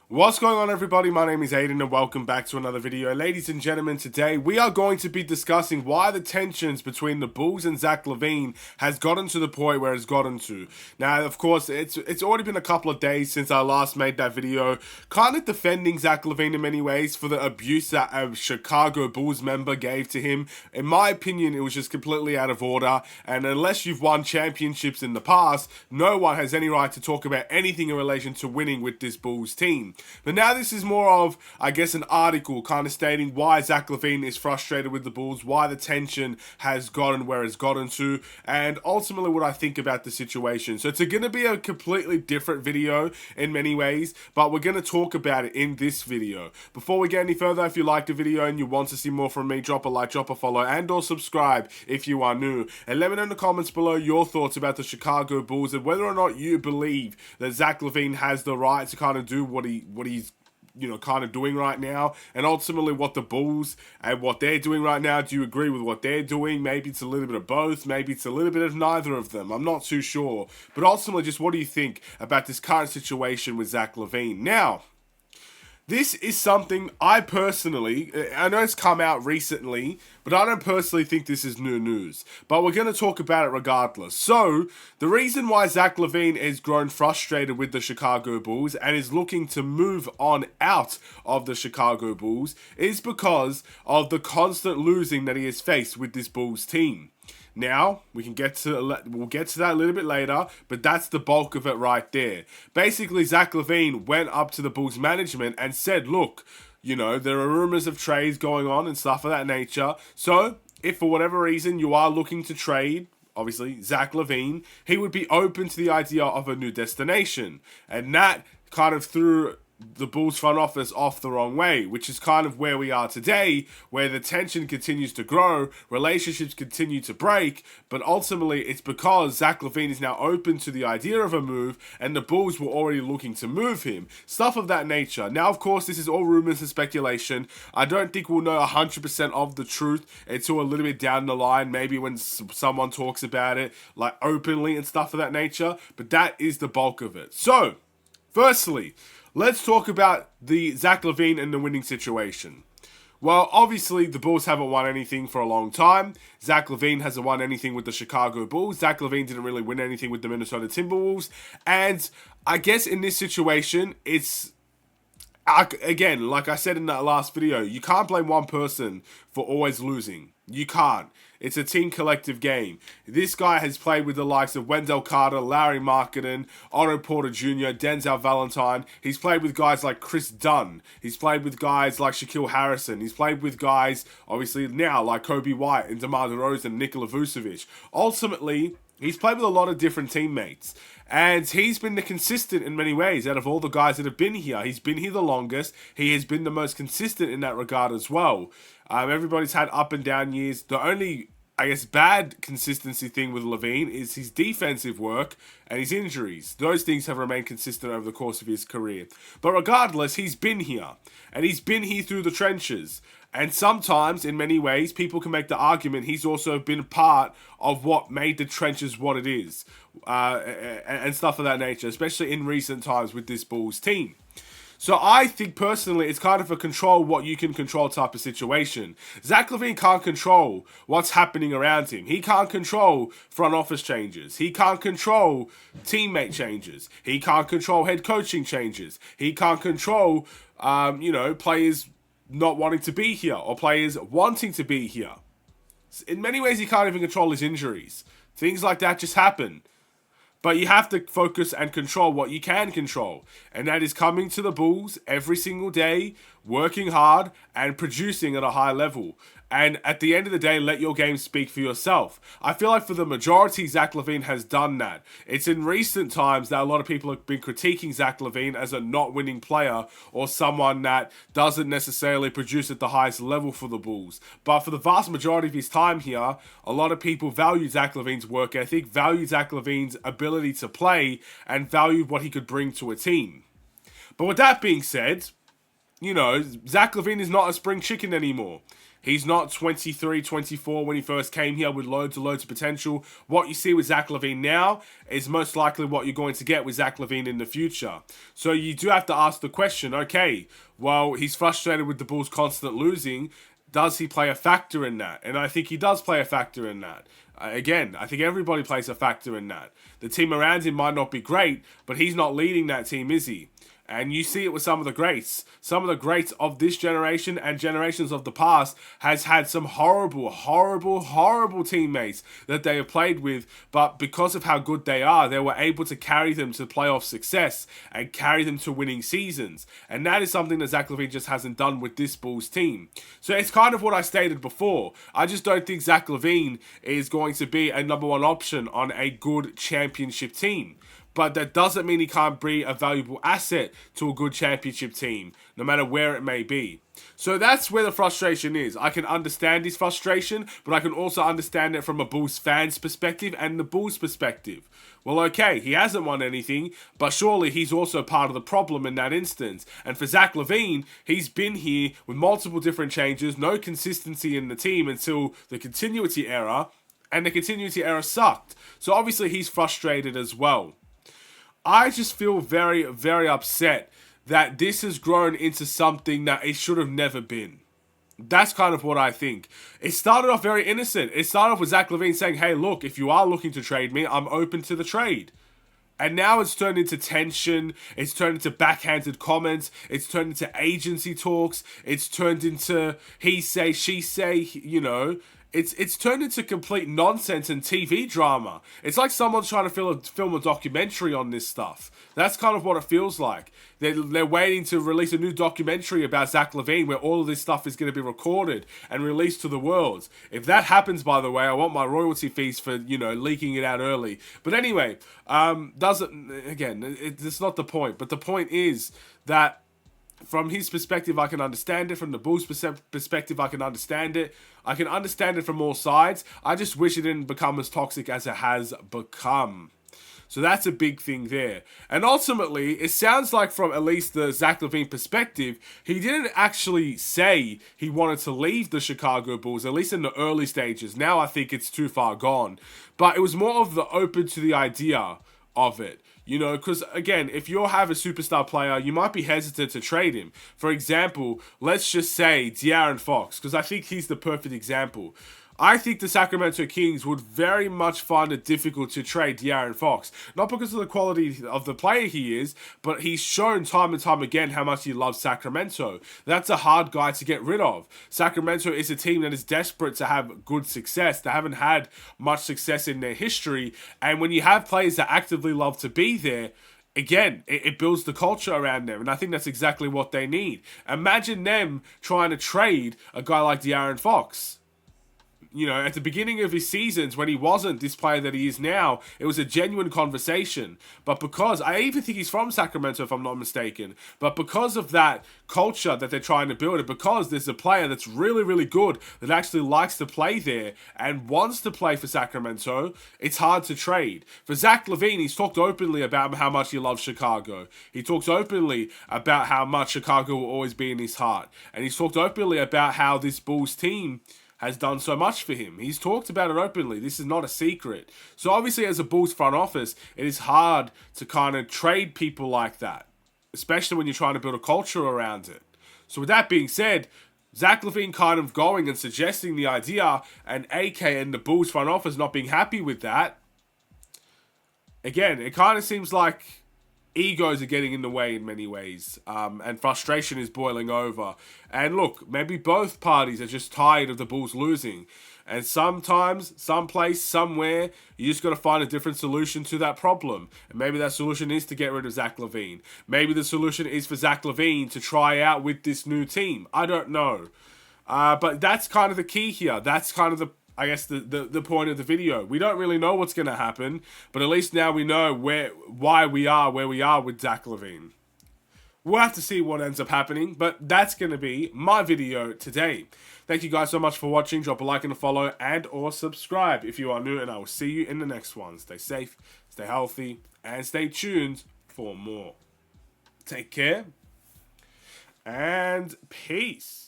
What's going on, everybody? My name is Aiden and welcome back to another video. Ladies and gentlemen, today we are going to be discussing why the tensions between the Bulls and Zach LaVine has gotten to the point where it's gotten to. Now, of course, it's already been a couple of days since I last made that video, kind of defending Zach LaVine in many ways for the abuse that a Chicago Bulls member gave to him. In my opinion, it was just completely out of order, and unless you've won championships in the past, no one has any right to talk about anything in relation to winning with this Bulls team. But now this is more of, I guess, an article kind of stating why Zach LaVine is frustrated with the Bulls, why the tension has gotten where it's gotten to, and ultimately what I think about the situation. So it's going to be a completely different video in many ways, but we're going to talk about it in this video. Before we get any further, if you liked the video and you want to see more from me, drop a like, drop a follow, and or subscribe if you are new. And let me know in the comments below your thoughts about the Chicago Bulls and whether or not you believe that Zach LaVine has the right to kind of do what he's kind of doing right now, and ultimately what the Bulls and what they're doing right now. Do you agree with what they're doing? Maybe it's a little bit of both, maybe it's a little bit of neither of them. I'm not too sure. But ultimately, just what do you think about this current situation with Zach LaVine? Now, this is something I know it's come out recently, but I don't personally think this is new news. But we're going to talk about it regardless. So, the reason why Zach LaVine has grown frustrated with the Chicago Bulls and is looking to move on out of the Chicago Bulls is because of the constant losing that he has faced with this Bulls team. Now, we'll get to that a little bit later, but that's the bulk of it right there. Basically, Zach LaVine went up to the Bulls management and said, look, there are rumors of trades going on and stuff of that nature. So, if for whatever reason you are looking to trade, obviously, Zach LaVine, he would be open to the idea of a new destination. And that kind of threw the Bulls front office off the wrong way, which is kind of where we are today, where the tension continues to grow, relationships continue to break, but ultimately it's because Zach LaVine is now open to the idea of a move, and the Bulls were already looking to move him. Stuff of that nature. Now, of course, this is all rumors and speculation. I don't think we'll know 100% of the truth until a little bit down the line, maybe when someone talks about it, like openly and stuff of that nature, but that is the bulk of it. So, firstly, let's talk about the Zach LaVine and the winning situation. Well, obviously, the Bulls haven't won anything for a long time. Zach LaVine hasn't won anything with the Chicago Bulls. Zach LaVine didn't really win anything with the Minnesota Timberwolves. And I guess in this situation, it's, again, like I said in that last video, you can't blame one person for always losing. You can't. It's a team collective game. This guy has played with the likes of Wendell Carter, Larry Markkinen, Otto Porter Jr., Denzel Valentine. He's played with guys like Chris Dunn. He's played with guys like Shaquille Harrison. He's played with guys, obviously now, like Kobe White and DeMar DeRozan and Nikola Vucevic. Ultimately, he's played with a lot of different teammates. And he's been the consistent in many ways out of all the guys that have been here. He's been here the longest. He has been the most consistent in that regard as well. Everybody's had up and down years. The only, I guess, bad consistency thing with LaVine is his defensive work and his injuries. Those things have remained consistent over the course of his career. But regardless, he's been here. And he's been here through the trenches. And sometimes, in many ways, people can make the argument he's also been part of what made the trenches what it is. And stuff of that nature, especially in recent times with this Bulls team. So I think personally it's kind of a control what you can control type of situation. Zach LaVine can't control what's happening around him. He can't control front office changes. He can't control teammate changes. He can't control head coaching changes. He can't control, players not wanting to be here or players wanting to be here. In many ways, he can't even control his injuries. Things like that just happen. But you have to focus and control what you can control. And that is coming to the Bulls every single day, working hard, and producing at a high level. And at the end of the day, let your game speak for yourself. I feel like for the majority, Zach LaVine has done that. It's in recent times that a lot of people have been critiquing Zach LaVine as a not winning player or someone that doesn't necessarily produce at the highest level for the Bulls. But for the vast majority of his time here, a lot of people value Zach LaVine's work ethic, value Zach LaVine's ability to play, and valued what he could bring to a team. But with that being said, Zach LaVine is not a spring chicken anymore. He's not 23, 24 when he first came here with loads and loads of potential. What you see with Zach LaVine now is most likely what you're going to get with Zach LaVine in the future. So you do have to ask the question, okay, well, he's frustrated with the Bulls constant losing. Does he play a factor in that? And I think he does play a factor in that. Again, I think everybody plays a factor in that. The team around him might not be great, but he's not leading that team, is he? And you see it with some of the greats. Some of the greats of this generation and generations of the past has had some horrible, horrible, horrible teammates that they have played with. But because of how good they are, they were able to carry them to playoff success and carry them to winning seasons. And that is something that Zach LaVine just hasn't done with this Bulls team. So it's kind of what I stated before. I just don't think Zach LaVine is going to be a number one option on a good championship team. But that doesn't mean he can't be a valuable asset to a good championship team, no matter where it may be. So that's where the frustration is. I can understand his frustration, but I can also understand it from a Bulls fan's perspective and the Bulls' perspective. Well, okay, he hasn't won anything, but surely he's also part of the problem in that instance. And for Zach LaVine, he's been here with multiple different changes, no consistency in the team until the continuity era, and the continuity era sucked. So obviously he's frustrated as well. I just feel very, very upset that this has grown into something that it should have never been. That's kind of what I think. It started off very innocent. It started off with Zach LaVine saying, hey, look, if you are looking to trade me, I'm open to the trade. And now it's turned into tension. It's turned into backhanded comments. It's turned into agency talks. It's turned into he say, she say, you know. It's turned into complete nonsense and TV drama. It's like someone's trying to film a documentary on this stuff. That's kind of what it feels like. They're waiting to release a new documentary about Zach LaVine where all of this stuff is going to be recorded and released to the world. If that happens, by the way, I want my royalty fees for, leaking it out early. But anyway, it's not the point. But the point is that from his perspective, I can understand it. From the Bulls' perspective, I can understand it. I can understand it from all sides. I just wish it didn't become as toxic as it has become. So that's a big thing there. And ultimately, it sounds like from at least the Zach LaVine perspective, he didn't actually say he wanted to leave the Chicago Bulls, at least in the early stages. Now I think it's too far gone. But it was more of the open to the idea of it. Because again, if you have a superstar player, you might be hesitant to trade him. For example, let's just say De'Aaron Fox, because I think he's the perfect example. I think the Sacramento Kings would very much find it difficult to trade De'Aaron Fox. Not because of the quality of the player he is, but he's shown time and time again how much he loves Sacramento. That's a hard guy to get rid of. Sacramento is a team that is desperate to have good success. They haven't had much success in their history. And when you have players that actively love to be there, again, it builds the culture around them, and I think that's exactly what they need. Imagine them trying to trade a guy like De'Aaron Fox. At the beginning of his seasons, when he wasn't this player that he is now, it was a genuine conversation. But because, I even think he's from Sacramento, if I'm not mistaken, but because of that culture that they're trying to build, and because there's a player that's really, really good that actually likes to play there and wants to play for Sacramento, it's hard to trade. For Zach LaVine, he's talked openly about how much he loves Chicago. He talks openly about how much Chicago will always be in his heart. And he's talked openly about how this Bulls team has done so much for him. He's talked about it openly. This is not a secret. So obviously as a Bulls front office, it is hard to kind of trade people like that, especially when you're trying to build a culture around it. So with that being said, Zach LaVine kind of going and suggesting the idea, and AK and the Bulls front office not being happy with that, again, it kind of seems like egos are getting in the way in many ways, and frustration is boiling over. And look, maybe both parties are just tired of the Bulls losing. And sometimes, someplace, somewhere, you just got to find a different solution to that problem. And maybe that solution is to get rid of Zach LaVine. Maybe the solution is for Zach LaVine to try out with this new team. I don't know. But that's kind of the key here. That's kind of the point of the video. We don't really know what's going to happen, but at least now we know why we are where we are with Zach LaVine. We'll have to see what ends up happening, but that's going to be my video today. Thank you guys so much for watching. Drop a like and a follow and or subscribe if you are new, and I will see you in the next one. Stay safe, stay healthy, and stay tuned for more. Take care, and peace.